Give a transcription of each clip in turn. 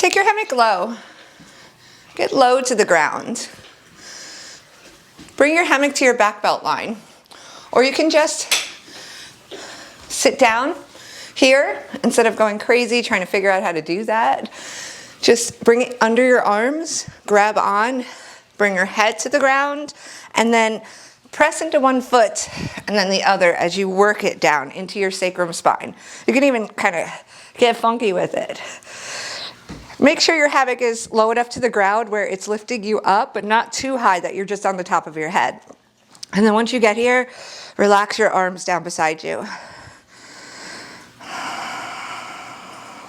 Take your hammock low. Get low to the ground. Bring your hammock to your back belt line. Or you can just sit down here instead of going crazy trying to figure out how to do that. Just bring it under your arms, grab on, bring your head to the ground, and then press into one foot and then the other as you work it down into your sacrum spine. You can even kind of get funky with it. Make sure your hammock is low enough to the ground where it's lifting you up, but not too high that you're just on the top of your head. And then once you get here, relax your arms down beside you.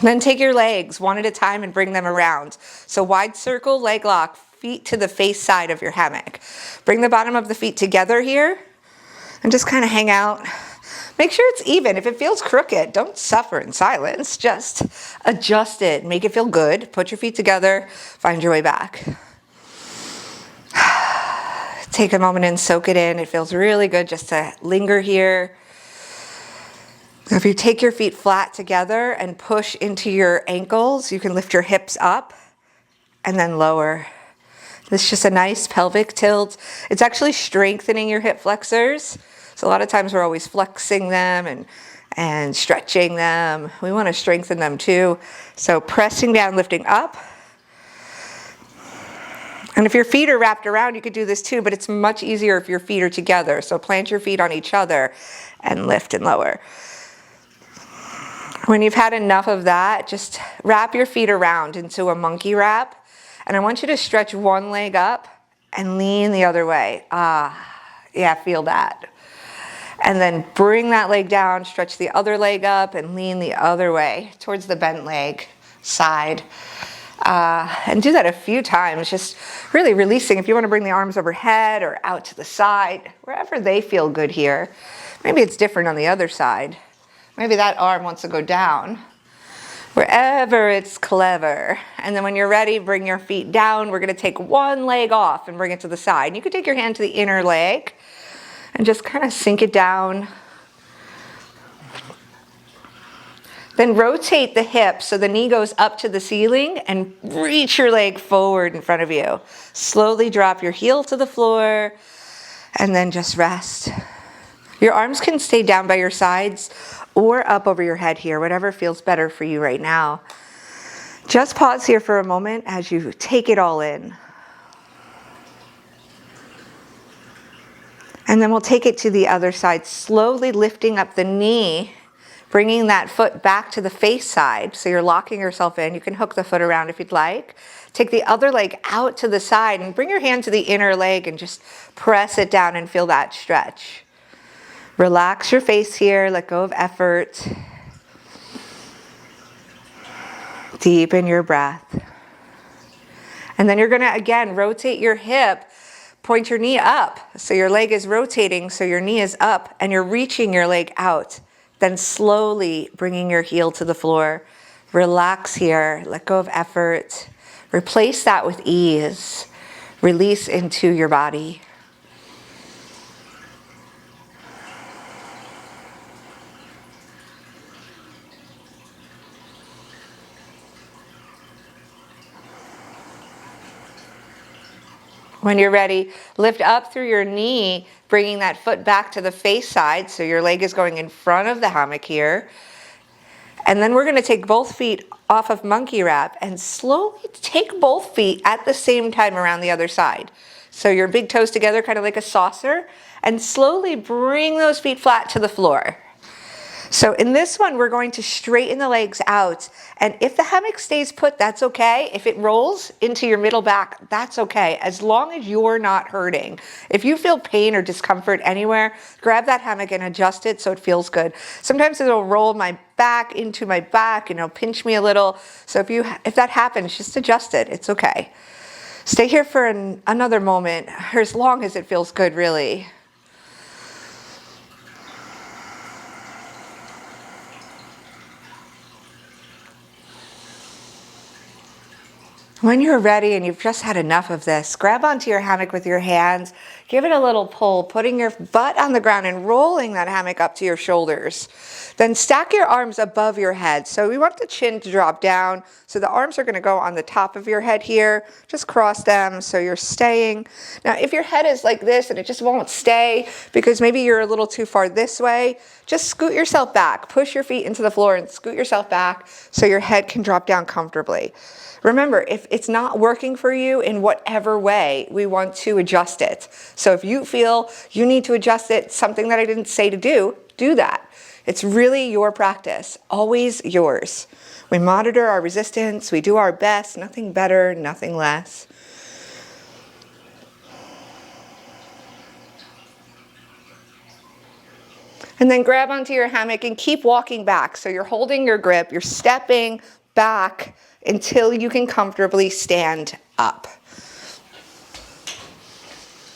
Then take your legs one at a time and bring them around. So wide circle, leg lock, feet to the face side of your hammock. Bring the bottom of the feet together here and just kind of hang out. Make sure it's even. If it feels crooked, don't suffer in silence. Just adjust it. Make it feel good. Put your feet together. Find your way back. Take a moment and soak it in. It feels really good just to linger here. If you take your feet flat together and push into your ankles, you can lift your hips up and then lower. This is just a nice pelvic tilt. It's actually strengthening your hip flexors. So a lot of times we're always flexing them and stretching them. We want to strengthen them too. So pressing down, lifting up. And if your feet are wrapped around, you could do this too, but it's much easier if your feet are together. So plant your feet on each other and lift and lower. When you've had enough of that, just wrap your feet around into a monkey wrap. And I want you to stretch one leg up and lean the other way. Yeah, feel that. And then bring that leg down, stretch the other leg up and lean the other way towards the bent leg side. And do that a few times, just really releasing. If you want to bring the arms overhead or out to the side, wherever they feel good here. Maybe it's different on the other side. Maybe that arm wants to go down. Wherever it's clever. And then when you're ready, bring your feet down. We're going to take one leg off and bring it to the side. You could take your hand to the inner leg and just kind of sink it down. Then rotate the hip so the knee goes up to the ceiling and reach your leg forward in front of you. Slowly drop your heel to the floor and then just rest. Your arms can stay down by your sides or up over your head here, whatever feels better for you right now. Just pause here for a moment as you take it all in. And then we'll take it to the other side, slowly lifting up the knee, bringing that foot back to the face side. So you're locking yourself in. You can hook the foot around if you'd like. Take the other leg out to the side and bring your hand to the inner leg and just press it down and feel that stretch. Relax your face here, let go of effort. Deepen your breath. And then you're gonna, again, rotate your hip, point your knee up. So your leg is rotating, so your knee is up and you're reaching your leg out. Then slowly bringing your heel to the floor. Relax here, let go of effort. Replace that with ease. Release into your body. When you're ready, lift up through your knee, bringing that foot back to the face side. So your leg is going in front of the hammock here. And then we're going to take both feet off of monkey wrap and slowly take both feet at the same time around the other side. So your big toes together, kind of like a saucer, and slowly bring those feet flat to the floor. So in this one, we're going to straighten the legs out. And if the hammock stays put, that's okay. If it rolls into your middle back, that's okay, as long as you're not hurting. If you feel pain or discomfort anywhere, grab that hammock and adjust it so it feels good. Sometimes it'll roll my back into my back and it'll pinch me a little. So if that happens, just adjust it. It's okay. Stay here for another moment, or as long as it feels good, really. When you're ready and you've just had enough of this, grab onto your hammock with your hands, give it a little pull, putting your butt on the ground and rolling that hammock up to your shoulders. Then stack your arms above your head. So we want the chin to drop down. So the arms are going to go on the top of your head here. Just cross them so you're staying. Now, if your head is like this and it just won't stay because maybe you're a little too far this way, just scoot yourself back. Push your feet into the floor and scoot yourself back so your head can drop down comfortably. Remember, if it's not working for you in whatever way, we want to adjust it. So if you feel you need to adjust it, something that I didn't say to do that. It's really your practice, always yours. We monitor our resistance, we do our best, nothing better, nothing less. And then grab onto your hammock and keep walking back. So you're holding your grip, you're stepping back until you can comfortably stand up.